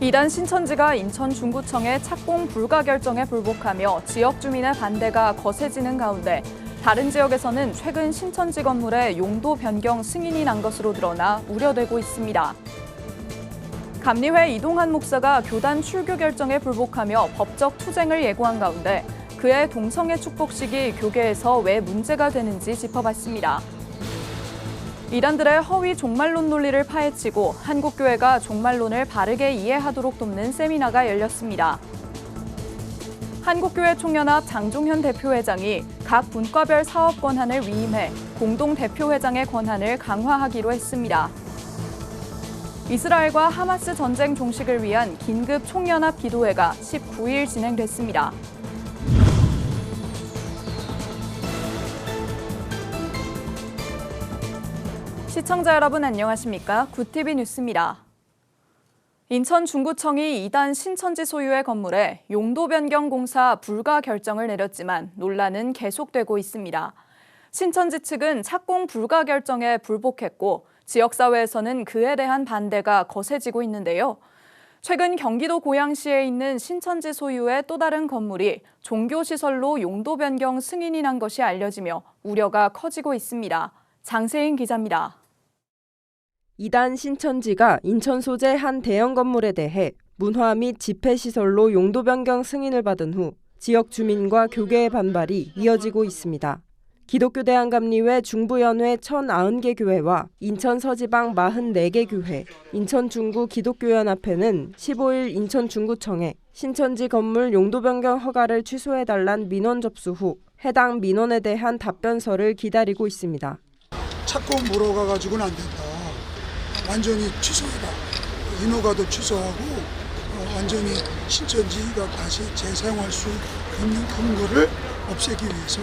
이단 신천지가 인천 중구청의 착공 불가 결정에 불복하며 지역 주민의 반대가 거세지는 가운데 다른 지역에서는 최근 신천지 건물의 용도 변경 승인이 난 것으로 드러나 우려되고 있습니다. 감리회 이동환 목사가 교단 출교 결정에 불복하며 법적 투쟁을 예고한 가운데 그의 동성애 축복식이 교계에서 왜 문제가 되는지 짚어봤습니다. 이단들의 허위 종말론 논리를 파헤치고 한국교회가 종말론을 바르게 이해하도록 돕는 세미나가 열렸습니다. 한국교회 총연합 장종현 대표회장이 각 분과별 사업 권한을 위임해 공동대표회장의 권한을 강화하기로 했습니다. 이스라엘과 하마스 전쟁 종식을 위한 긴급 총연합 기도회가 19일 진행됐습니다. 시청자 여러분 안녕하십니까? 굿TV 뉴스입니다. 인천 중구청이 이단 신천지 소유의 건물에 용도 변경 공사 불가 결정을 내렸지만 논란은 계속되고 있습니다. 신천지 측은 착공 불가 결정에 불복했고 지역사회에서는 그에 대한 반대가 거세지고 있는데요. 최근 경기도 고양시에 있는 신천지 소유의 또 다른 건물이 종교시설로 용도 변경 승인이 난 것이 알려지며 우려가 커지고 있습니다. 장세인 기자입니다. 이단 신천지가 인천 소재 한 대형 건물에 대해 문화 및 집회시설로 용도 변경 승인을 받은 후 지역 주민과 교계의 반발이 이어지고 있습니다. 기독교 대한감리회 중부연회 1,090개 교회와 인천 서지방 44개 교회, 인천 중구 기독교연합회는 15일 인천 중구청에 신천지 건물 용도 변경 허가를 취소해달란 민원 접수 후 해당 민원에 대한 답변서를 기다리고 있습니다. 착공 보러 가가지고는 안 된다. 완전히 취소해라. 인허가도 취소하고 완전히 신천지가 다시 재사용할 수 있는 근거를 없애기 위해서.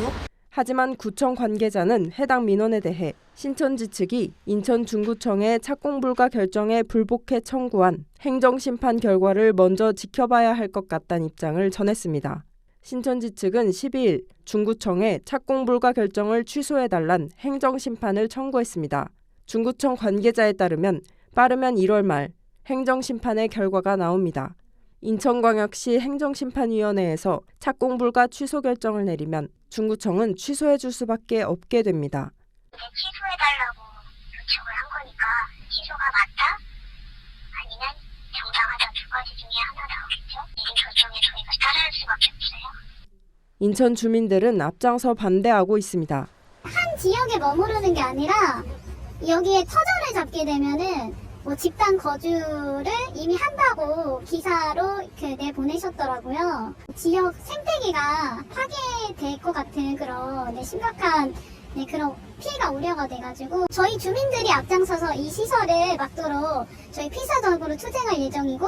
하지만 구청 관계자는 해당 민원에 대해 신천지 측이 인천 중구청의 착공 불가 결정에 불복해 청구한 행정심판 결과를 먼저 지켜봐야 할 것 같다는 입장을 전했습니다. 신천지 측은 12일 중구청에 착공 불가 결정을 취소해달란 행정심판을 청구했습니다. 중구청 관계자에 따르면 빠르면 1월 말 행정심판의 결과가 나옵니다. 인천광역시 행정심판위원회에서 착공 불가 취소 결정을 내리면 중구청은 취소해 줄 수밖에 없게 됩니다. 취소해달라고 요청을 한 거니까 취소가 맞다? 아니면 정당하다 두 가지 중에 하나 나오겠죠? 이 결정에 저희가 따라할 수밖에 없어요. 인천 주민들은 앞장서 반대하고 있습니다. 한 지역에 머무르는 게 아니라 여기에 터전을 잡게 되면은 집단 거주를 이미 한다고 기사로 내보내셨더라고요. 지역 생태계가 파괴될 것 같은 그런 심각한 그런 피해가 우려가 돼가지고 저희 주민들이 앞장서서 이 시설을 막도록 저희 필사적으로 투쟁할 예정이고.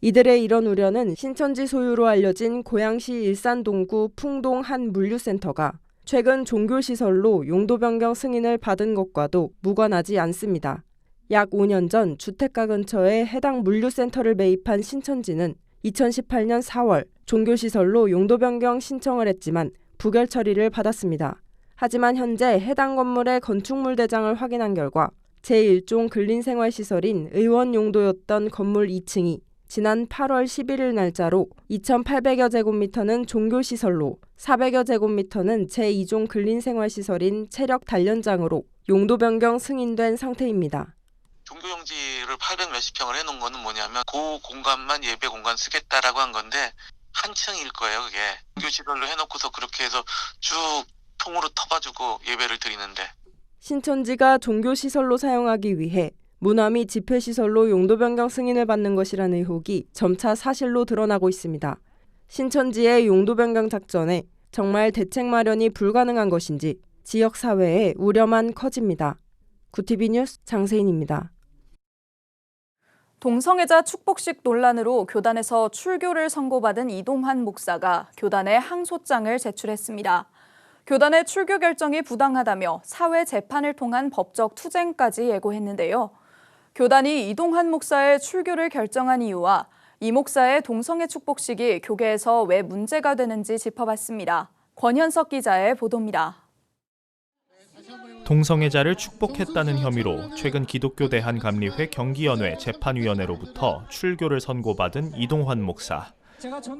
이들의 이런 우려는 신천지 소유로 알려진 고양시 일산동구 풍동 한 물류센터가 최근 종교시설로 용도 변경 승인을 받은 것과도 무관하지 않습니다. 약 5년 전 주택가 근처에 해당 물류센터를 매입한 신천지는 2018년 4월 종교시설로 용도 변경 신청을 했지만 부결 처리를 받았습니다. 하지만 현재 해당 건물의 건축물 대장을 확인한 결과 제1종 근린생활시설인 의원 용도였던 건물 2층이 지난 8월 11일 날짜로 2,800여 제곱미터는 종교시설로 400여 제곱미터는 제2종 근린생활시설인 체력 단련장으로 용도 변경 승인된 상태입니다. 종교용지를 800 몇십 평을 해놓은 거는 뭐냐면 그 공간만 예배 공간 쓰겠다라고 한 건데 한 층일 거예요. 그게 종교시설로 해놓고서 그렇게 해서 쭉 통으로 터가지고 예배를 드리는데. 신천지가 종교시설로 사용하기 위해 문화 및 집회시설로 용도 변경 승인을 받는 것이라는 의혹이 점차 사실로 드러나고 있습니다. 신천지의 용도 변경 작전에 정말 대책 마련이 불가능한 것인지 지역사회의 우려만 커집니다. 굿TV 뉴스 장세인입니다. 동성애자 축복식 논란으로 교단에서 출교를 선고받은 이동환 목사가 교단에 항소장을 제출했습니다. 교단의 출교 결정이 부당하다며 사회 재판을 통한 법적 투쟁까지 예고했는데요. 교단이 이동환 목사의 출교를 결정한 이유와 이 목사의 동성애 축복식이 교계에서 왜 문제가 되는지 짚어봤습니다. 권현석 기자의 보도입니다. 동성애자를 축복했다는 혐의로 최근 기독교 대한감리회 경기연회 재판위원회로부터 출교를 선고받은 이동환 목사.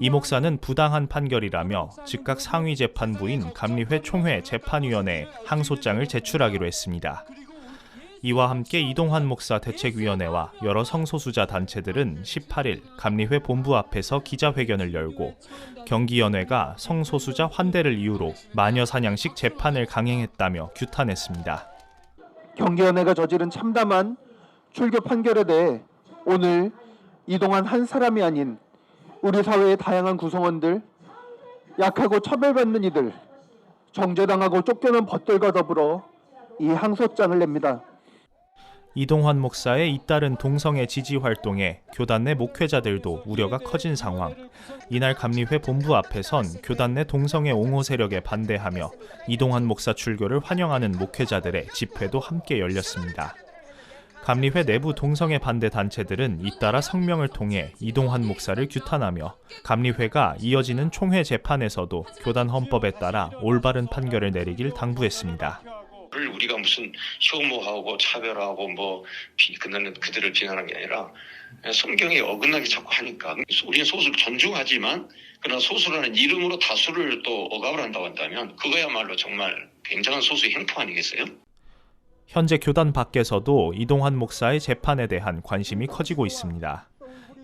이 목사는 부당한 판결이라며 즉각 상위 재판부인 감리회 총회 재판위원회에 항소장을 제출하기로 했습니다. 이와 함께 이동환 목사 대책위원회와 여러 성소수자 단체들은 18일 감리회 본부 앞에서 기자회견을 열고 경기연회가 성소수자 환대를 이유로 마녀 사냥식 재판을 강행했다며 규탄했습니다. 경기연회가 저지른 참담한 출교 판결에 대해 오늘 이동환 한 사람이 아닌 우리 사회의 다양한 구성원들, 약하고 차별받는 이들, 정죄당하고 쫓겨난 벗들과 더불어 이 항소장을 냅니다. 이동환 목사의 잇따른 동성애 지지 활동에 교단 내 목회자들도 우려가 커진 상황. 이날 감리회 본부 앞에선 교단 내 동성애 옹호 세력에 반대하며 이동환 목사 출교를 환영하는 목회자들의 집회도 함께 열렸습니다. 감리회 내부 동성애 반대 단체들은 잇따라 성명을 통해 이동환 목사를 규탄하며 감리회가 이어지는 총회 재판에서도 교단 헌법에 따라 올바른 판결을 내리길 당부했습니다. 우리가 무슨 혐오하고 차별하고 그들을 비난한 게 아니라 성경에 어긋나게 자꾸 하니까 우리는 소수를 존중하지만 그러나 소수라는 이름으로 다수를 또 억압을 한다고 한다면 그거야말로 정말 굉장한 소수의 횡포 아니겠어요? 현재 교단 밖에서도 이동환 목사의 재판에 대한 관심이 커지고 있습니다.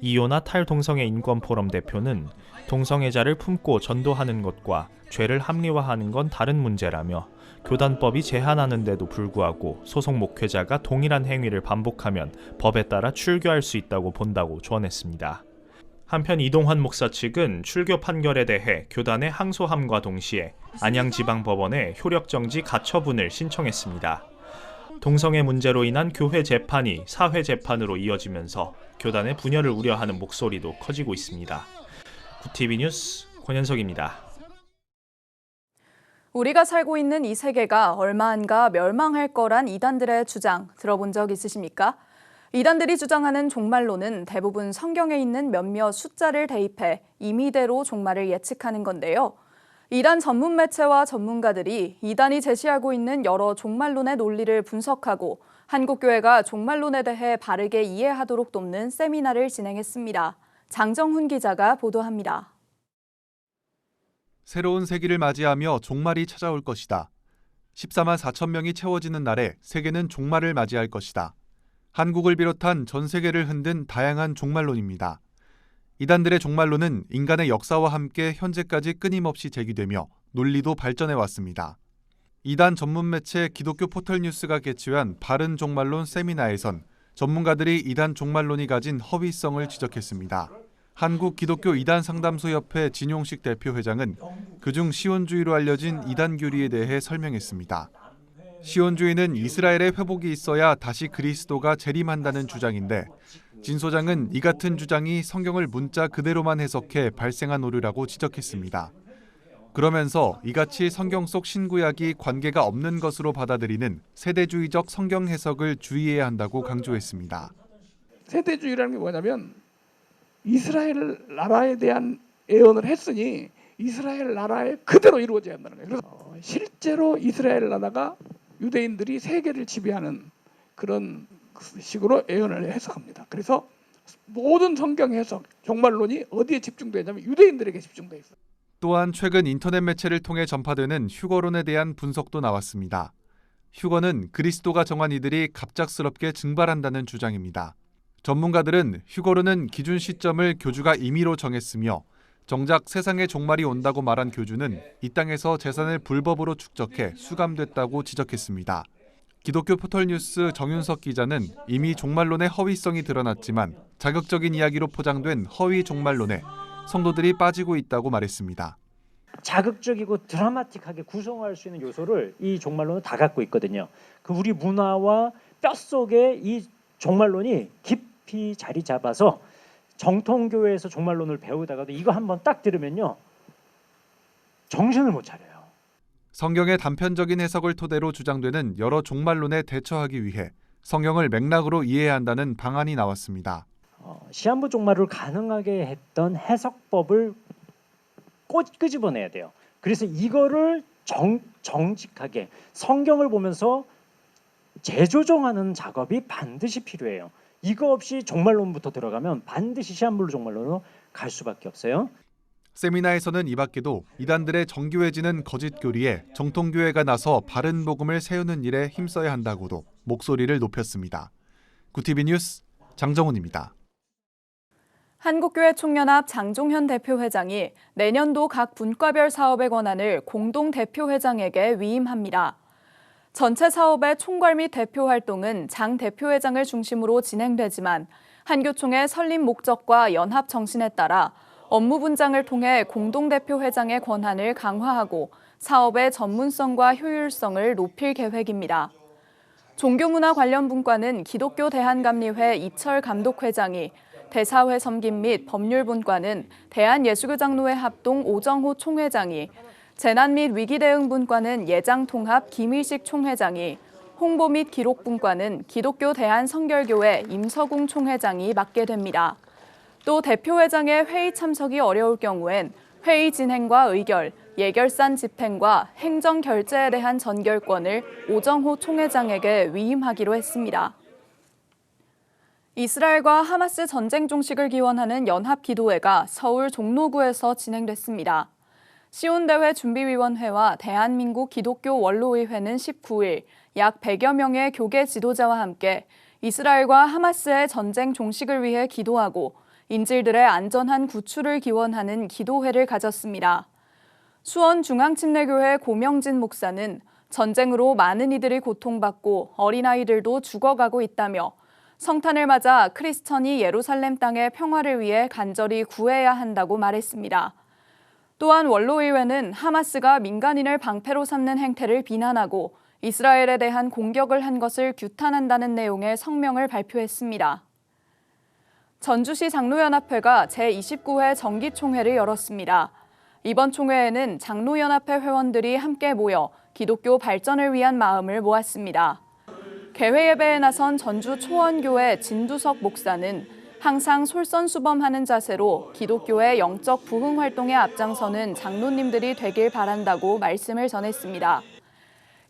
이요나 탈동성애 인권포럼 대표는 동성애자를 품고 전도하는 것과 죄를 합리화하는 건 다른 문제라며 교단법이 제한하는데도 불구하고 소속 목회자가 동일한 행위를 반복하면 법에 따라 출교할 수 있다고 본다고 조언했습니다. 한편 이동환 목사 측은 출교 판결에 대해 교단에 항소함과 동시에 안양지방법원에 효력정지 가처분을 신청했습니다. 동성애 문제로 인한 교회 재판이 사회 재판으로 이어지면서 교단의 분열을 우려하는 목소리도 커지고 있습니다. 구TV 뉴스 권현석입니다. 우리가 살고 있는 이 세계가 얼마 안가 멸망할 거란 이단들의 주장 들어본 적 있으십니까? 이단들이 주장하는 종말론은 대부분 성경에 있는 몇몇 숫자를 대입해 임의대로 종말을 예측하는 건데요. 이단 전문 매체와 전문가들이 이단이 제시하고 있는 여러 종말론의 논리를 분석하고 한국교회가 종말론에 대해 바르게 이해하도록 돕는 세미나를 진행했습니다. 장정훈 기자가 보도합니다. 새로운 세기를 맞이하며 종말이 찾아올 것이다. 14만 4천 명이 채워지는 날에 세계는 종말을 맞이할 것이다. 한국을 비롯한 전 세계를 흔든 다양한 종말론입니다. 이단들의 종말론은 인간의 역사와 함께 현재까지 끊임없이 제기되며 논리도 발전해 왔습니다. 이단 전문 매체 기독교 포털 뉴스가 개최한 바른 종말론 세미나에선 전문가들이 이단 종말론이 가진 허위성을 지적했습니다. 한국 기독교 이단 상담소협회 진용식 대표회장은 그중 시온주의로 알려진 이단 교리에 대해 설명했습니다. 시온주의는 이스라엘의 회복이 있어야 다시 그리스도가 재림한다는 주장인데 진 소장은 이 같은 주장이 성경을 문자 그대로만 해석해 발생한 오류라고 지적했습니다. 그러면서 이같이 성경 속 신구약이 관계가 없는 것으로 받아들이는 세대주의적 성경 해석을 주의해야 한다고 강조했습니다. 세대주의라는 게 뭐냐면 이스라엘 나라에 대한 예언을 했으니 이스라엘 나라에 그대로 이루어져야 한다는 거예요. 그래서 실제로 이스라엘 나라가 유대인들이 세계를 지배하는 그런 식으로 예언을 해석합니다. 그래서 모든 성경 해석, 종말론이 어디에 집중되어 있냐면 유대인들에게 집중되어 있어요. 또한 최근 인터넷 매체를 통해 전파되는 휴거론에 대한 분석도 나왔습니다. 휴거는 그리스도가 정한 이들이 갑작스럽게 증발한다는 주장입니다. 전문가들은 휴거론은 기준 시점을 교주가 임의로 정했으며 정작 세상의 종말이 온다고 말한 교주는 이 땅에서 재산을 불법으로 축적해 수감됐다고 지적했습니다. 기독교 포털뉴스 정윤석 기자는 이미 종말론의 허위성이 드러났지만 자극적인 이야기로 포장된 허위 종말론에 성도들이 빠지고 있다고 말했습니다. 자극적이고 드라마틱하게 구성할 수 있는 요소를 이 종말론은 다 갖고 있거든요. 그 우리 문화와 뼛속에 이 종말론이 깊이 자리 잡아서 정통교회에서 종말론을 배우다가도 이거 한번 딱 들으면요. 정신을 못 차려요. 성경의 단편적인 해석을 토대로 주장되는 여러 종말론에 대처하기 위해 성경을 맥락으로 이해해야 한다는 방안이 나왔습니다. 시한부 종말을 가능하게 했던 해석법을 끄집어내야 돼요. 그래서 이거를 정직하게 성경을 보면서 재조정하는 작업이 반드시 필요해요. 이거 없이 종말론부터 들어가면 반드시 시한불로 종말론으로 갈 수밖에 없어요. 세미나에서는 이 밖에도 이단들의 정교해지는 거짓 교리에 정통교회가 나서 바른 복음을 세우는 일에 힘써야 한다고도 목소리를 높였습니다. 구티비 뉴스 장정훈입니다. 한국교회 총연합 장종현 대표회장이 내년도 각 분과별 사업의 권한을 공동 대표회장에게 위임합니다. 전체 사업의 총괄 및 대표 활동은 장 대표회장을 중심으로 진행되지만 한교총의 설립 목적과 연합 정신에 따라 업무 분장을 통해 공동대표회장의 권한을 강화하고 사업의 전문성과 효율성을 높일 계획입니다. 종교문화 관련 분과는 기독교 대한감리회 이철 감독회장이, 대사회 섬김 및 법률분과는 대한예수교장로회 합동 오정호 총회장이, 재난 및 위기 대응 분과는 예장통합 김일식 총회장이, 홍보 및 기록분과는 기독교 대한성결교회 임서궁 총회장이 맡게 됩니다. 또 대표회장의 회의 참석이 어려울 경우엔 회의 진행과 의결, 예결산 집행과 행정 결재에 대한 전결권을 오정호 총회장에게 위임하기로 했습니다. 이스라엘과 하마스 전쟁 종식을 기원하는 연합기도회가 서울 종로구에서 진행됐습니다. 시온대회 준비위원회와 대한민국 기독교 원로의회는 19일 약 100여 명의 교계 지도자와 함께 이스라엘과 하마스의 전쟁 종식을 위해 기도하고 인질들의 안전한 구출을 기원하는 기도회를 가졌습니다. 수원중앙침례교회 고명진 목사는 전쟁으로 많은 이들이 고통받고 어린아이들도 죽어가고 있다며 성탄을 맞아 크리스천이 예루살렘 땅의 평화를 위해 간절히 구해야 한다고 말했습니다. 또한 원로의회는 하마스가 민간인을 방패로 삼는 행태를 비난하고 이스라엘에 대한 공격을 한 것을 규탄한다는 내용의 성명을 발표했습니다. 전주시 장로연합회가 제29회 정기총회를 열었습니다. 이번 총회에는 장로연합회 회원들이 함께 모여 기독교 발전을 위한 마음을 모았습니다. 개회 예배에 나선 전주 초원교회 진두석 목사는 항상 솔선수범하는 자세로 기독교의 영적 부흥 활동에 앞장서는 장로님들이 되길 바란다고 말씀을 전했습니다.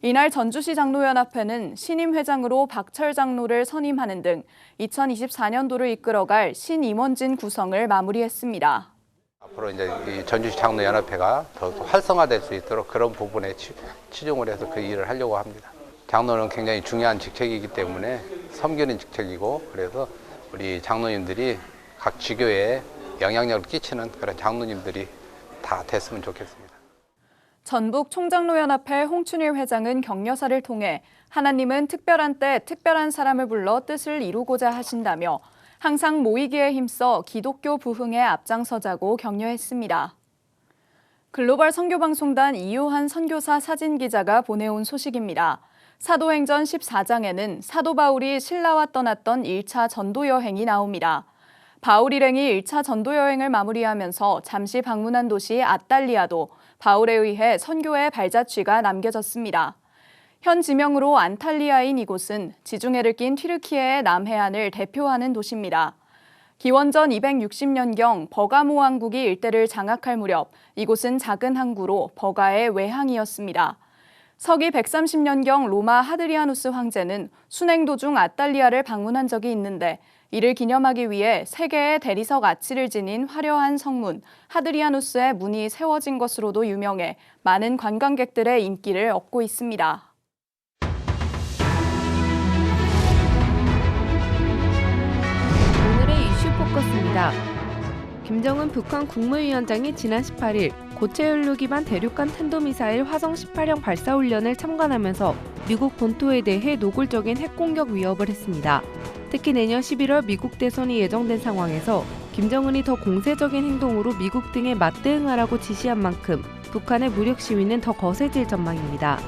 이날 전주시 장로연합회는 신임 회장으로 박철 장로를 선임하는 등 2024년도를 이끌어갈 신임원진 구성을 마무리했습니다. 앞으로 이제 이 전주시 장로연합회가 더 활성화될 수 있도록 그런 부분에 치중을 해서 그 일을 하려고 합니다. 장로는 굉장히 중요한 직책이기 때문에 섬기는 직책이고, 그래서 우리 장로님들이 각 지교에 영향력을 끼치는 그런 장로님들이 다 됐으면 좋겠습니다. 전북 총장로연합회 홍춘일 회장은 격려사를 통해 하나님은 특별한 때 특별한 사람을 불러 뜻을 이루고자 하신다며 항상 모이기에 힘써 기독교 부흥에 앞장서자고 격려했습니다. 글로벌 선교방송단 이요한 선교사 사진기자가 보내온 소식입니다. 사도행전 14장에는 사도 바울이 신라와 떠났던 1차 전도 여행이 나옵니다. 바울 일행이 1차 전도 여행을 마무리하면서 잠시 방문한 도시 아탈리아도 바울에 의해 선교의 발자취가 남겨졌습니다. 현 지명으로 안탈리아인 이곳은 지중해를 낀 튀르키예의 남해안을 대표하는 도시입니다. 기원전 260년경 버가모 왕국이 일대를 장악할 무렵 이곳은 작은 항구로 버가의 외항이었습니다. 서기 130년경 로마 하드리아누스 황제는 순행 도중 아탈리아를 방문한 적이 있는데 이를 기념하기 위해 세 개의 대리석 아치를 지닌 화려한 성문 하드리아누스의 문이 세워진 것으로도 유명해 많은 관광객들의 인기를 얻고 있습니다. 오늘의 이슈 포커스입니다. 김정은 북한 국무위원장이 지난 18일 고체 연료 기반 대륙간 탄도미사일 화성 18형 발사 훈련을 참관하면서 미국 본토에 대해 노골적인 핵공격 위협을 했습니다. 특히 내년 11월 미국 대선이 예정된 상황에서 김정은이 더 공세적인 행동으로 미국 등에 맞대응하라고 지시한 만큼 북한의 무력 시위는 더 거세질 전망입니다.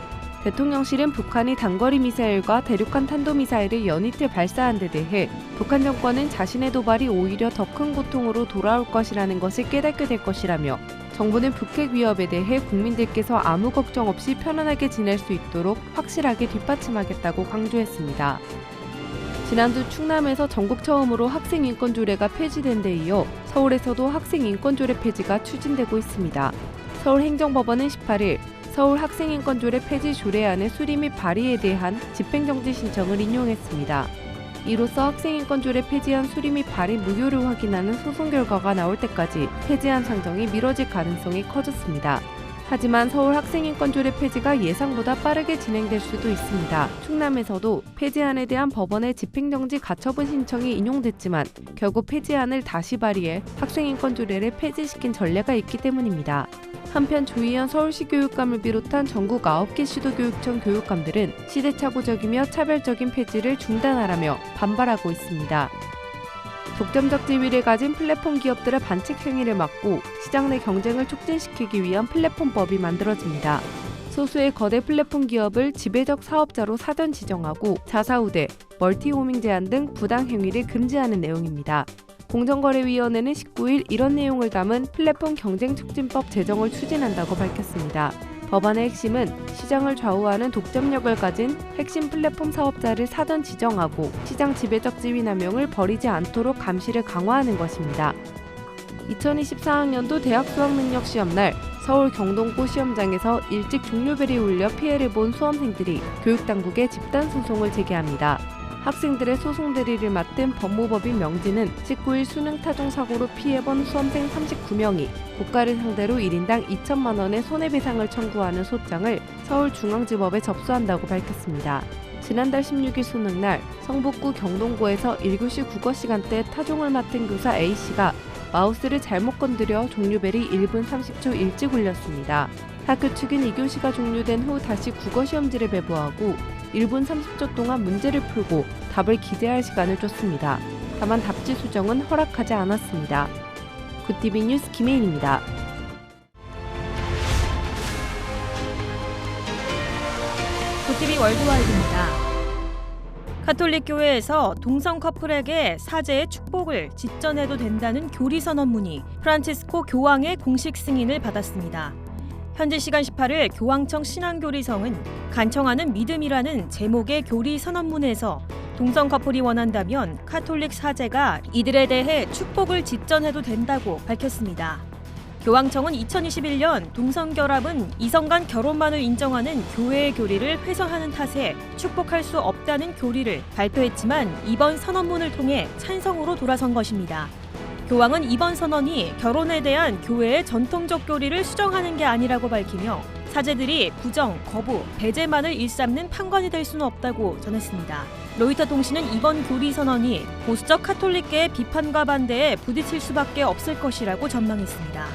대통령실은 북한이 단거리 미사일과 대륙간 탄도미사일을 연이틀 발사한 데 대해 북한 정권은 자신의 도발이 오히려 더 큰 고통으로 돌아올 것이라는 것을 깨닫게 될 것이라며 정부는 북핵 위협에 대해 국민들께서 아무 걱정 없이 편안하게 지낼 수 있도록 확실하게 뒷받침하겠다고 강조했습니다. 지난주 충남에서 전국 처음으로 학생인권조례가 폐지된 데 이어 서울에서도 학생인권조례 폐지가 추진되고 있습니다. 서울행정법원은 18일 서울 학생인권조례 폐지 조례안의 수리 및 발의에 대한 집행정지 신청을 인용했습니다. 이로써 학생인권조례 폐지안 수리 및 발의 무효를 확인하는 소송 결과가 나올 때까지 폐지안 상정이 미뤄질 가능성이 커졌습니다. 하지만 서울 학생인권조례 폐지가 예상보다 빠르게 진행될 수도 있습니다. 충남에서도 폐지안에 대한 법원의 집행정지 가처분 신청이 인용됐지만 결국 폐지안을 다시 발의해 학생인권조례를 폐지시킨 전례가 있기 때문입니다. 한편 조희연 서울시 교육감을 비롯한 전국 9개 시도교육청 교육감들은 시대착오적이며 차별적인 폐지를 중단하라며 반발하고 있습니다. 독점적 지위를 가진 플랫폼 기업들의 반칙 행위를 막고 시장 내 경쟁을 촉진시키기 위한 플랫폼법이 만들어집니다. 소수의 거대 플랫폼 기업을 지배적 사업자로 사전 지정하고 자사우대, 멀티호밍 제한 등 부당 행위를 금지하는 내용입니다. 공정거래위원회는 19일 이런 내용을 담은 플랫폼 경쟁촉진법 제정을 추진한다고 밝혔습니다. 법안의 핵심은 시장을 좌우하는 독점력을 가진 핵심 플랫폼 사업자를 사전 지정하고 시장 지배적 지위 남용을 벌이지 않도록 감시를 강화하는 것입니다. 2024학년도 대학 수학능력 시험날 서울 경동고 시험장에서 일찍 종료벨이 울려 피해를 본 수험생들이 교육당국에 집단소송을 제기합니다. 학생들의 소송 대리를 맡은 법무법인 명지는 19일 수능 타종 사고로 피해본 수험생 39명이 국가를 상대로 1인당 2천만 원의 손해배상을 청구하는 소장을 서울중앙지법에 접수한다고 밝혔습니다. 지난달 16일 수능날 성북구 경동고에서 1교시 국어 시간대 타종을 맡은 교사 A씨가 마우스를 잘못 건드려 종료벨이 1분 30초 일찍 울렸습니다. 학교 측은 2교시가 종료된 후 다시 국어 시험지를 배부하고 1분 30초 동안 문제를 풀고 답을 기재할 시간을 줬습니다. 다만 답지 수정은 허락하지 않았습니다. 굿티비 뉴스 김혜인입니다. 굿티비 월드와이드입니다. 가톨릭 교회에서 동성 커플에게 사제의 축복을 집전해도 된다는 교리 선언문이 프란치스코 교황의 공식 승인을 받았습니다. 현지 시간 18일 교황청 신앙교리성은 간청하는 믿음이라는 제목의 교리 선언문에서 동성 커플이 원한다면 카톨릭 사제가 이들에 대해 축복을 집전해도 된다고 밝혔습니다. 교황청은 2021년 동성결합은 이성 간 결혼만을 인정하는 교회의 교리를 훼손하는 탓에 축복할 수 없다는 교리를 발표했지만 이번 선언문을 통해 찬성으로 돌아선 것입니다. 교황은 이번 선언이 결혼에 대한 교회의 전통적 교리를 수정하는 게 아니라고 밝히며 사제들이 부정, 거부, 배제만을 일삼는 판관이 될 수는 없다고 전했습니다. 로이터 통신은 이번 교리 선언이 보수적 카톨릭계의 비판과 반대에 부딪힐 수밖에 없을 것이라고 전망했습니다.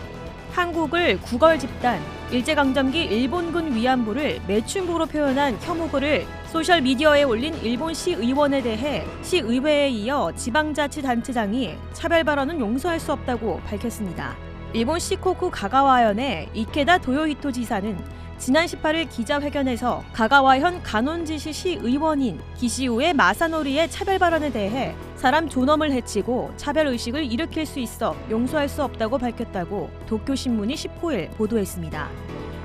한국을 구걸 집단, 일제강점기 일본군 위안부를 매춘부로 표현한 혐오 글을 소셜미디어에 올린 일본 시의원에 대해 시의회에 이어 지방자치단체장이 차별 발언은 용서할 수 없다고 밝혔습니다. 일본 시코쿠 가가와현의 이케다 도요히토 지사는 지난 18일 기자회견에서 가가와현 간혼지시 시의원인 기시우의 마사노리의 차별 발언에 대해 사람 존엄을 해치고 차별의식을 일으킬 수 있어 용서할 수 없다고 밝혔다고 도쿄신문이 19일 보도했습니다.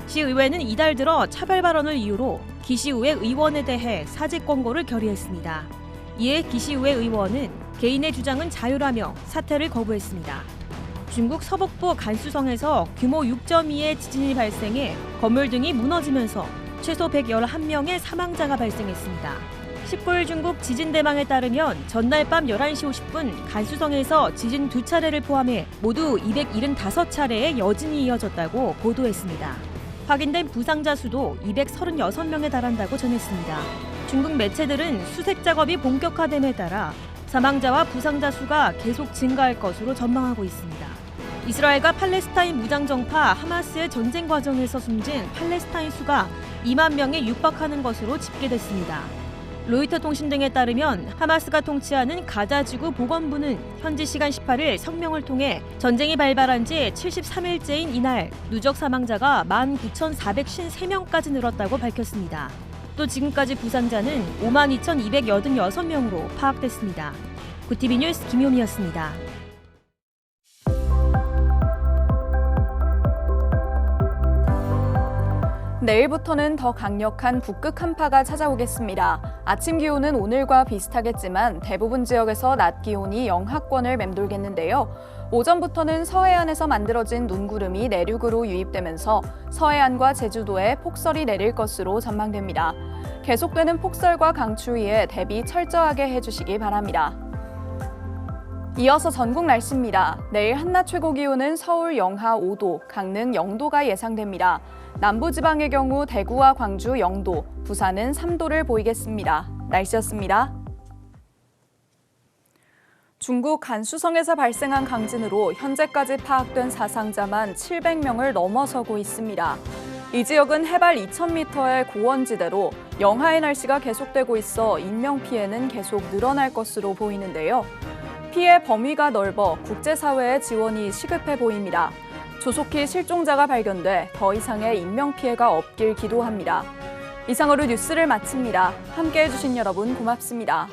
시의회는 이달 들어 차별 발언을 이유로 기시우의 의원에 대해 사직 권고를 결의했습니다. 이에 기시우의 의원은 개인의 주장은 자유라며 사퇴를 거부했습니다. 중국 서북부 간수성에서 규모 6.2의 지진이 발생해 건물 등이 무너지면서 최소 111명의 사망자가 발생했습니다. 19일 중국 지진대망에 따르면 전날 밤 11시 50분 간수성에서 지진 2차례를 포함해 모두 275차례의 여진이 이어졌다고 보도했습니다. 확인된 부상자 수도 236명에 달한다고 전했습니다. 중국 매체들은 수색 작업이 본격화됨에 따라 사망자와 부상자 수가 계속 증가할 것으로 전망하고 있습니다. 이스라엘과 팔레스타인 무장정파 하마스의 전쟁 과정에서 숨진 팔레스타인 수가 2만 명에 육박하는 것으로 집계됐습니다. 로이터 통신 등에 따르면 하마스가 통치하는 가자지구 보건부는 현지 시간 18일 성명을 통해 전쟁이 발발한 지 73일째인 이날 누적 사망자가 19,453명까지 늘었다고 밝혔습니다. 또 지금까지 부상자는 52,286명으로 파악됐습니다. 굿티비 뉴스 김효미였습니다. 내일부터는 더 강력한 북극 한파가 찾아오겠습니다. 아침 기온은 오늘과 비슷하겠지만 대부분 지역에서 낮 기온이 영하권을 맴돌겠는데요. 오전부터는 서해안에서 만들어진 눈구름이 내륙으로 유입되면서 서해안과 제주도에 폭설이 내릴 것으로 전망됩니다. 계속되는 폭설과 강추위에 대비 철저하게 해주시기 바랍니다. 이어서 전국 날씨입니다. 내일 한낮 최고 기온은 서울 영하 5도, 강릉 0도가 예상됩니다. 남부지방의 경우 대구와 광주 0도, 부산은 3도를 보이겠습니다. 날씨였습니다. 중국 간수성에서 발생한 강진으로 현재까지 파악된 사상자만 700명을 넘어서고 있습니다. 이 지역은 해발 2,000m의 고원지대로 영하의 날씨가 계속되고 있어 인명피해는 계속 늘어날 것으로 보이는데요. 피해 범위가 넓어 국제사회의 지원이 시급해 보입니다. 조속히 실종자가 발견돼 더 이상의 인명피해가 없길 기도합니다. 이상으로 뉴스를 마칩니다. 함께해 주신 여러분 고맙습니다.